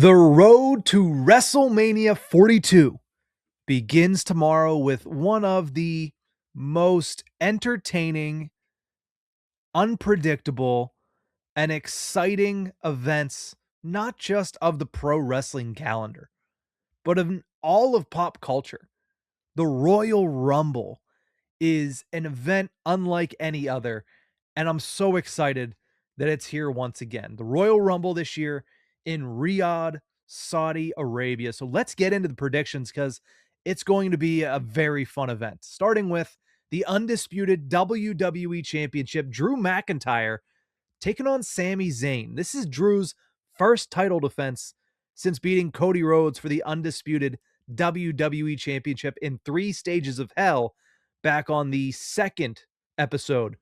The road to WrestleMania 42 begins tomorrow with one of the most entertaining, unpredictable, and exciting events, not just of the pro wrestling calendar, but of all of pop culture. The Royal Rumble is an event unlike any other, and I'm so excited that it's here once again. The Royal Rumble this year in Riyadh, Saudi Arabia. So let's get into the predictions because it's going to be a very fun event. Starting with the undisputed WWE Championship, Drew McIntyre taking on Sami Zayn. This is Drew's first title defense since beating Cody Rhodes for the undisputed WWE Championship in 3 Stages of Hell back on the second episode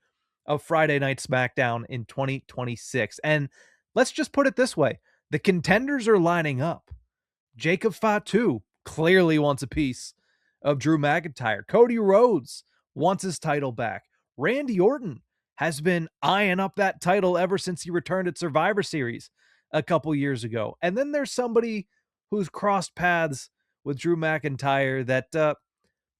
of Friday Night Smackdown in 2026. And let's just put it this way. The contenders are lining up. Jacob Fatu clearly wants a piece of Drew McIntyre. Cody Rhodes wants his title back. Randy Orton has been eyeing up that title ever since he returned at Survivor Series a couple years ago. And then there's somebody who's crossed paths with Drew McIntyre that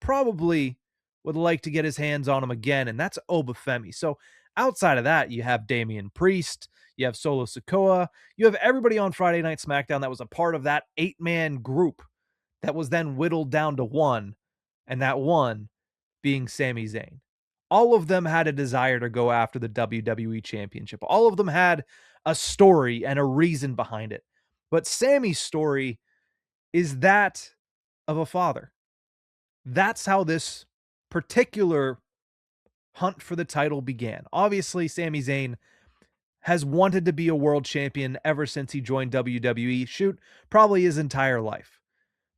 probably would like to get his hands on him again, and that's Obafemi. So outside of that, you have Damian Priest, you have Solo Sikoa, you have everybody on Friday Night SmackDown that was a part of that 8-man group that was then whittled down to one, and that one being Sami Zayn. All of them had a desire to go after the WWE Championship. All of them had a story and a reason behind it. But Sami's story is that of a father. That's how this particular hunt for the title began. Obviously, Sami Zayn has wanted to be a world champion ever since he joined WWE, probably his entire life.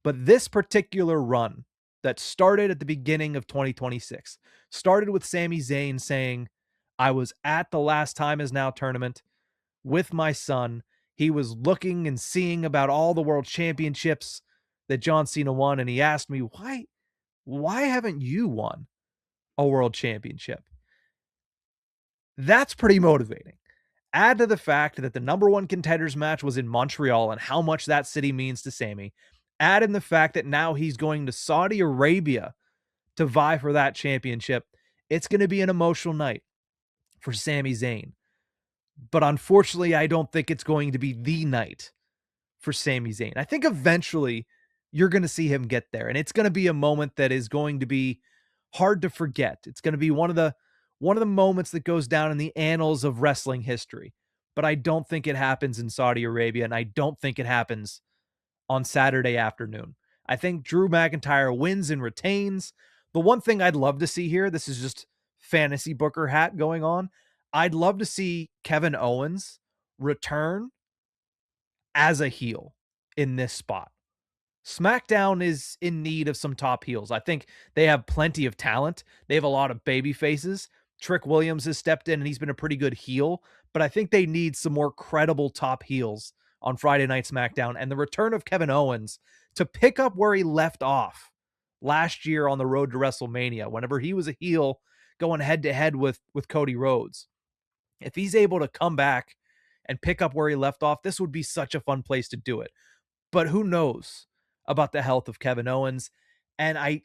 But this particular run that started at the beginning of 2026 started with Sami Zayn saying, I was at the Last Time Is Now tournament with my son. He was looking and seeing about all the world championships that John Cena won, and he asked me, why haven't you won a world championship? That's pretty motivating. Add to the fact that the number one contenders match was in Montreal and how much that city means to Sami. Add in the fact that now he's going to Saudi Arabia to vie for that championship. It's going to be an emotional night for Sami Zayn. But unfortunately, I don't think it's going to be the night for Sami Zayn. I think eventually you're going to see him get there, and it's going to be a moment that is going to be hard to forget. It's going to be one of the moments that goes down in the annals of wrestling history. But I don't think it happens in Saudi Arabia, and I don't think it happens on Saturday afternoon. I think Drew McIntyre wins and retains. The one thing I'd love to see here, this is just fantasy booker hat going on. I'd love to see Kevin Owens return as a heel in this spot. SmackDown is in need of some top heels. I think they have plenty of talent. They have a lot of baby faces. Trick Williams has stepped in and he's been a pretty good heel, but I think they need some more credible top heels on Friday Night SmackDown, and the return of Kevin Owens to pick up where he left off last year on the road to WrestleMania, whenever he was a heel going head to head with Cody Rhodes. If he's able to come back and pick up where he left off, this would be such a fun place to do it. But who knows about the health of Kevin Owens? And I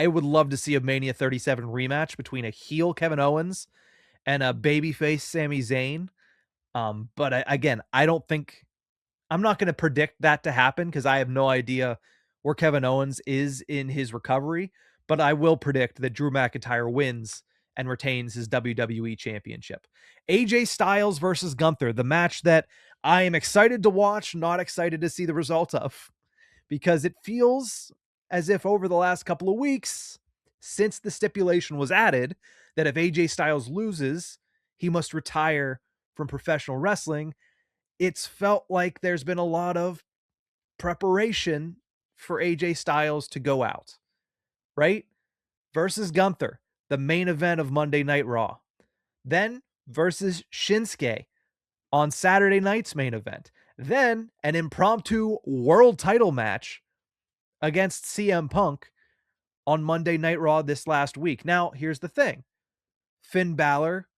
would love to see a Mania 37 rematch between a heel Kevin Owens and a babyface Sami Zayn. But again, I'm not going to predict that to happen because I have no idea where Kevin Owens is in his recovery. But I will predict that Drew McIntyre wins and retains his WWE Championship. AJ Styles versus Gunther, the match that I am excited to watch, not excited to see the result of, because it feels as if over the last couple of weeks, since the stipulation was added that if AJ Styles loses, he must retire from professional wrestling, it's felt like there's been a lot of preparation for AJ Styles to go out, right? Versus Gunther, the main event of Monday Night Raw. Then versus Shinsuke on Saturday night's main event. Then an impromptu world title match against CM Punk on Monday Night Raw this last week. Now, here's the thing. Finn Balor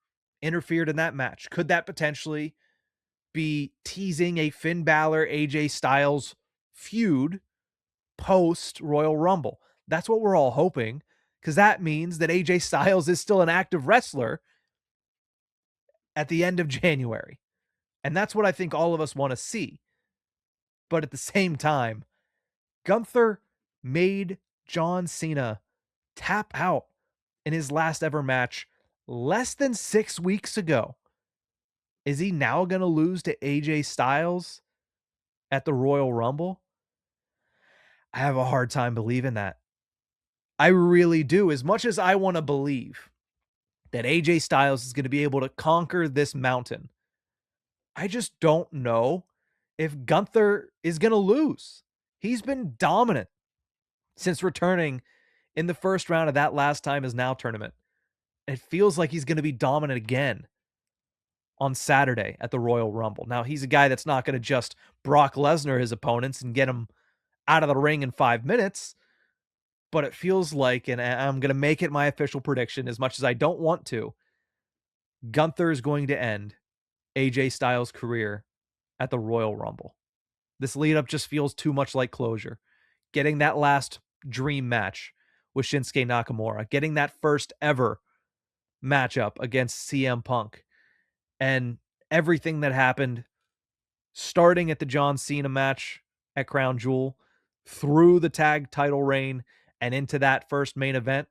interfered in that match. Could that potentially be teasing a Finn Balor, AJ Styles feud post Royal Rumble. That's what we're all hoping, because that means that AJ Styles is still an active wrestler at the end of January. And that's what I think all of us want to see. But at the same time, Gunther made John Cena tap out in his last ever match less than 6 weeks ago. Is he now going to lose to AJ Styles at the Royal Rumble? I have a hard time believing that. I really do. As much as I want to believe that AJ Styles is going to be able to conquer this mountain, I just don't know if Gunther is going to lose. He's been dominant since returning in the first round of that last time is now tournament. It feels like he's going to be dominant again on Saturday at the Royal Rumble. Now, he's a guy that's not going to just Brock Lesnar his opponents and get him out of the ring in 5 minutes, but it feels like, and I'm going to make it my official prediction as much as I don't want to, Gunther is going to end AJ Styles' career at the Royal Rumble. This lead up just feels too much like closure. Getting that last dream match with Shinsuke Nakamura, getting that first ever matchup against CM Punk, and everything that happened starting at the John Cena match at Crown Jewel, through the tag title reign, and into that first main event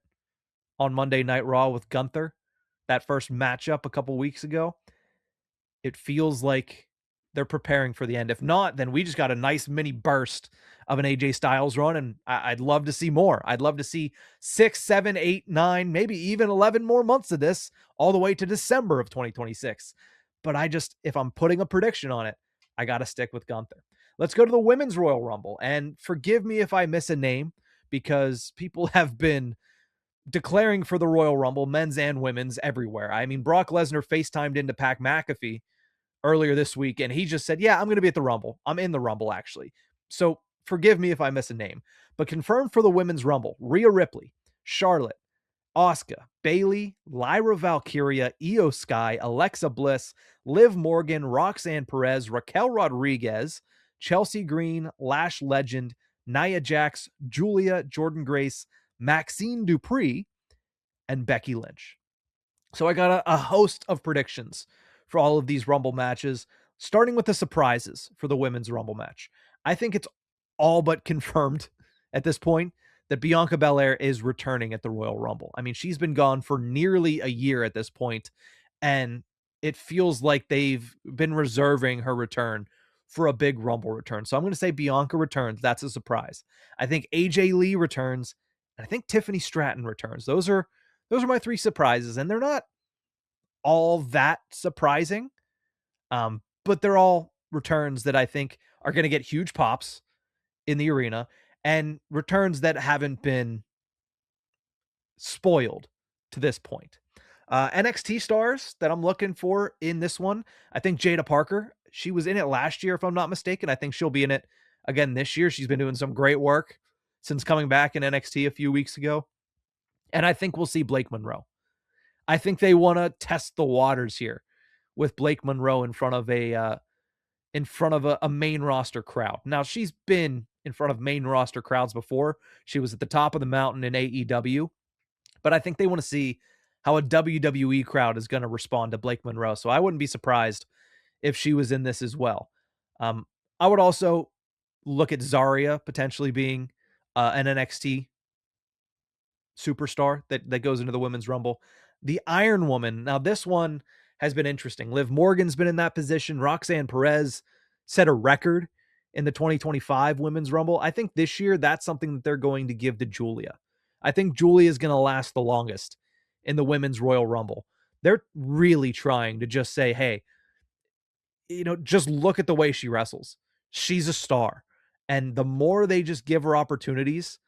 on Monday Night Raw with Gunther, that first matchup a couple weeks ago. It feels like they're preparing for the end. If not, then we just got a nice mini burst of an AJ Styles run, and I'd love to see more. I'd love to see 6, 7, 8, 9, maybe even 11 more months of this, all the way to December of 2026. But if I'm putting a prediction on it, I got to stick with Gunther. Let's go to the Women's Royal Rumble, and forgive me if I miss a name, because people have been declaring for the Royal Rumble, men's and women's, everywhere. I mean, Brock Lesnar FaceTimed into Pat McAfee earlier this week, and he just said, yeah, I'm going to be at the Rumble. I'm in the Rumble, actually. So forgive me if I miss a name. But confirmed for the Women's Rumble, Rhea Ripley, Charlotte, Asuka, Bayley, Lyra Valkyria, Io Sky, Alexa Bliss, Liv Morgan, Roxanne Perez, Raquel Rodriguez, Chelsea Green, Lash Legend, Nia Jax, Julia, Jordan Grace, Maxine Dupree, and Becky Lynch. So I got a host of predictions for all of these Rumble matches, starting with the surprises for the Women's Rumble match. I think it's all but confirmed at this point that Bianca Belair is returning at the Royal Rumble. I mean, she's been gone for nearly a year at this point, and it feels like they've been reserving her return for a big Rumble return. So I'm going to say Bianca returns. That's a surprise. I think AJ Lee returns, and I think Tiffany Stratton returns. Those are my 3 surprises, and they're not all that surprising, but they're all returns that I think are going to get huge pops in the arena, and returns that haven't been spoiled to this point. NXT stars that I'm looking for in this one, I think Jada Parker, she was in it last year, if I'm not mistaken. I think she'll be in it again this year. She's been doing some great work since coming back in NXT a few weeks ago. And I think we'll see Blake Monroe. I think they want to test the waters here with Blake Monroe in front of a main roster crowd. Now, she's been in front of main roster crowds before. She was at the top of the mountain in AEW, but I think they want to see how a WWE crowd is going to respond to Blake Monroe. So I wouldn't be surprised if she was in this as well. I would also look at Zarya potentially being an NXT superstar that goes into the Women's Rumble. The Iron Woman. Now, this one has been interesting. Liv Morgan's been in that position. Roxanne Perez set a record in the 2025 Women's Rumble. I think this year that's something that they're going to give to Julia. I think Julia is going to last the longest in the Women's Royal Rumble. They're really trying to just say, hey, just look at the way she wrestles. She's a star. And the more they just give her opportunities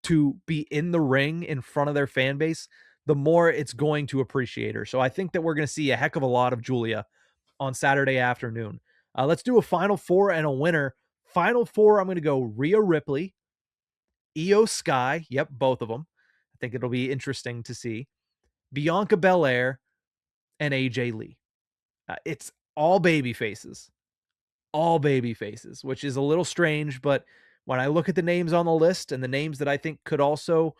to be in the ring in front of their fan base, the more it's going to appreciate her. So I think that we're going to see a heck of a lot of Julia on Saturday afternoon. Let's do a Final Four and a winner. Final Four, I'm going to go Rhea Ripley, Io Sky. Yep, both of them. I think it'll be interesting to see. Bianca Belair and AJ Lee. It's all baby faces. All baby faces, which is a little strange, but when I look at the names on the list and the names that I think could also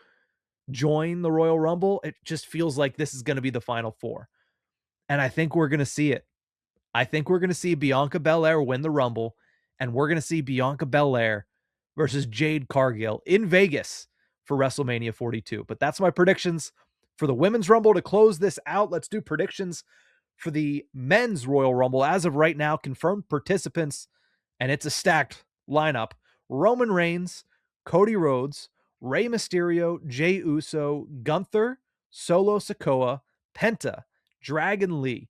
join the Royal Rumble, it just feels like this is going to be the final four. And I think we're going to see it. I think we're going to see Bianca Belair win the Rumble, and we're going to see Bianca Belair versus Jade Cargill in Vegas for WrestleMania 42. But that's my predictions for the Women's Rumble. To close this out, let's do predictions for the Men's Royal Rumble. As of right now, confirmed participants, and it's a stacked lineup: Roman Reigns, Cody Rhodes, Rey Mysterio, Jey Uso, Gunther, Solo Sikoa, Penta, Dragon Lee,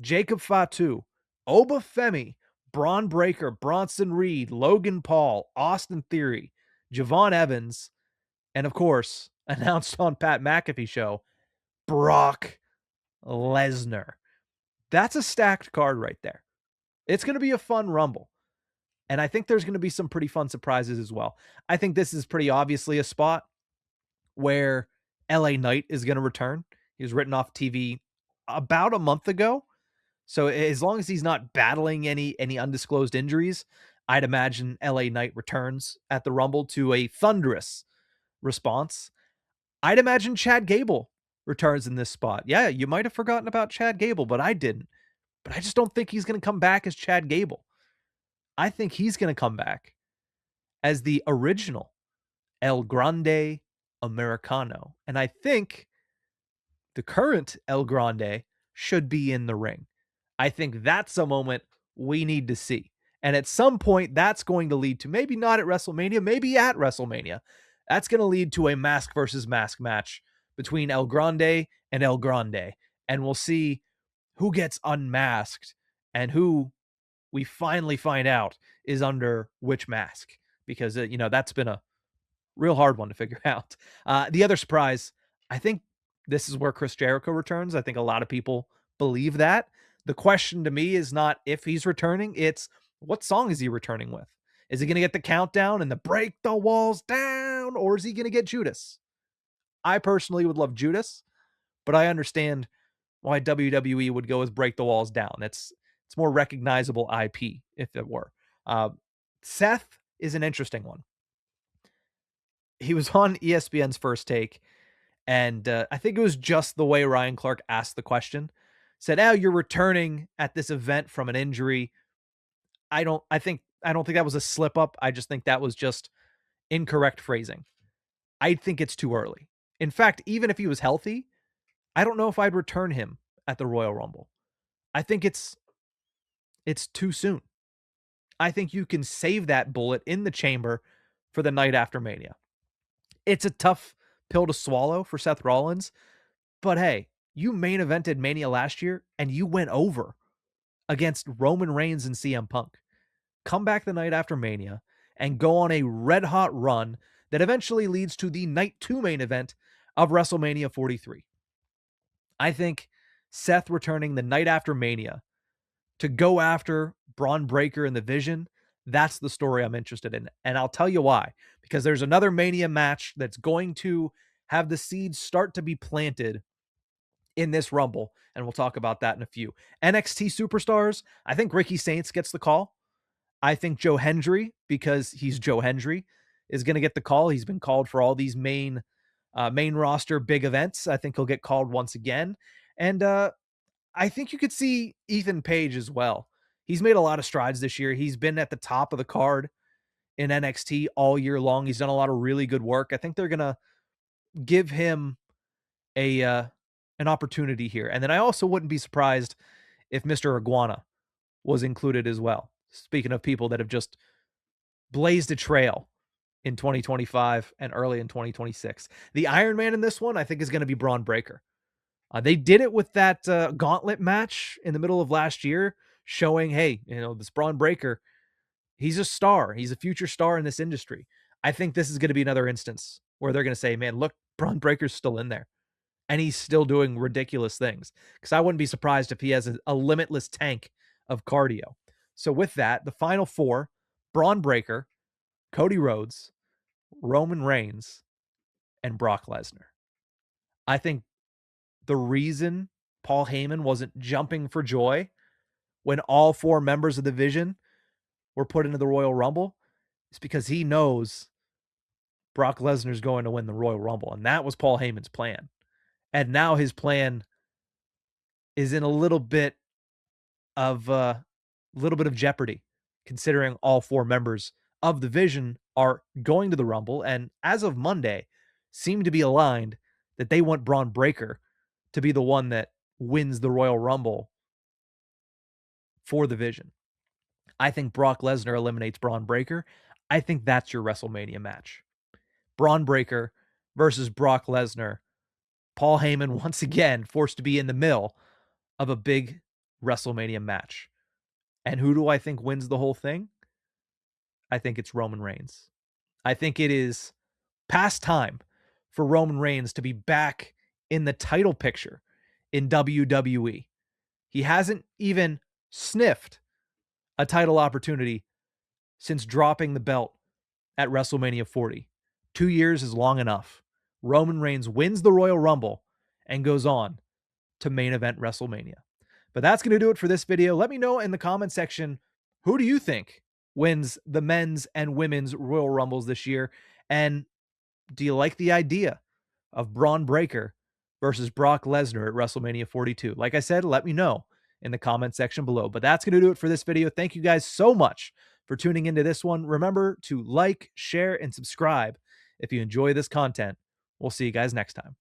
Jacob Fatu, Oba Femi, Braun Breaker, Bronson Reed, Logan Paul, Austin Theory, Javon Evans, and of course, announced on Pat McAfee show, Brock Lesnar. That's a stacked card right there. It's going to be a fun Rumble. And I think there's going to be some pretty fun surprises as well. I think this is pretty obviously a spot where LA Knight is going to return. He was written off TV about a month ago. So as long as he's not battling any undisclosed injuries, I'd imagine LA Knight returns at the Rumble to a thunderous response. I'd imagine Chad Gable returns in this spot. Yeah, you might have forgotten about Chad Gable, but I didn't. But I just don't think he's going to come back as Chad Gable. I think he's going to come back as the original El Grande Americano. And I think the current El Grande should be in the ring. I think that's a moment we need to see. And at some point, that's going to lead to, maybe not at WrestleMania, maybe at WrestleMania, that's going to lead to a mask versus mask match between El Grande and El Grande. And we'll see who gets unmasked and who we finally find out is under which mask. Because, that's been a real hard one to figure out. The other surprise, I think this is where Chris Jericho returns. I think a lot of people believe that. The question to me is not if he's returning, it's what song is he returning with? Is he going to get the countdown and the break the walls down, or is he going to get Judas? I personally would love Judas, but I understand why WWE would go with break the walls down. It's more recognizable IP, if it were. Seth is an interesting one. He was on ESPN's First Take, and I think it was just the way Ryan Clark asked the question. Said, "Oh, you're returning at this event from an injury." I don't think that was a slip up. I just think that was just incorrect phrasing. I think it's too early. In fact, even if he was healthy, I don't know if I'd return him at the Royal Rumble. I think it's too soon. I think you can save that bullet in the chamber for the night after Mania. It's a tough pill to swallow for Seth Rollins, but hey, you main evented Mania last year and you went over against Roman Reigns and CM Punk. Come back the night after Mania and go on a red hot run that eventually leads to the night 2 main event of WrestleMania 43. I think Seth returning the night after Mania to go after Braun Breaker and the Vision, that's the story I'm interested in. And I'll tell you why. Because there's another Mania match that's going to have the seeds start to be planted in this Rumble. And we'll talk about that in a few. NXT Superstars, I think Ricky Saints gets the call. I think Joe Hendry, because he's Joe Hendry, is going to get the call. He's been called for all these main roster big events. I think he'll get called once again. And I think you could see Ethan Page as well. He's made a lot of strides this year. He's been at the top of the card in NXT all year long. He's done a lot of really good work. I think they're going to give him an opportunity here. And then I also wouldn't be surprised if Mr. Iguana was included as well. Speaking of people that have just blazed a trail in 2025 and early in 2026. The Iron Man in this one, I think, is going to be Braun Breaker. They did it with that gauntlet match in the middle of last year, showing, hey, this Braun Breaker, he's a star. He's a future star in this industry. I think this is going to be another instance where they're going to say, man, look, Braun Breaker's still in there. And he's still doing ridiculous things. Because I wouldn't be surprised if he has a limitless tank of cardio. So with that, the final four: Braun Breaker, Cody Rhodes, Roman Reigns, and Brock Lesnar. I think the reason Paul Heyman wasn't jumping for joy when all 4 members of the division were put into the Royal Rumble, is because he knows Brock Lesnar's going to win the Royal Rumble, and that was Paul Heyman's plan. And now his plan is in a little bit of jeopardy, considering all 4 members of the division are going to the Rumble, and as of Monday, seem to be aligned that they want Braun Breaker to be the one that wins the Royal Rumble for the division. I think Brock Lesnar eliminates Braun Breaker. I think that's your WrestleMania match. Braun Breaker versus Brock Lesnar. Paul Heyman once again forced to be in the middle of a big WrestleMania match. And who do I think wins the whole thing? I think it's Roman Reigns. I think it is past time for Roman Reigns to be back in the title picture in WWE. He hasn't even sniffed a title opportunity since dropping the belt at WrestleMania 40. 2 years is long enough. Roman Reigns wins the Royal Rumble and goes on to main event WrestleMania. But that's going to do it for this video. Let me know in the comment section, who do you think wins the men's and women's Royal Rumbles this year? And do you like the idea of Braun Breaker versus Brock Lesnar at WrestleMania 42? Like I said, let me know in the comment section below. But that's going to do it for this video. Thank you guys so much for tuning into this one. Remember to like, share, and subscribe if you enjoy this content. We'll see you guys next time.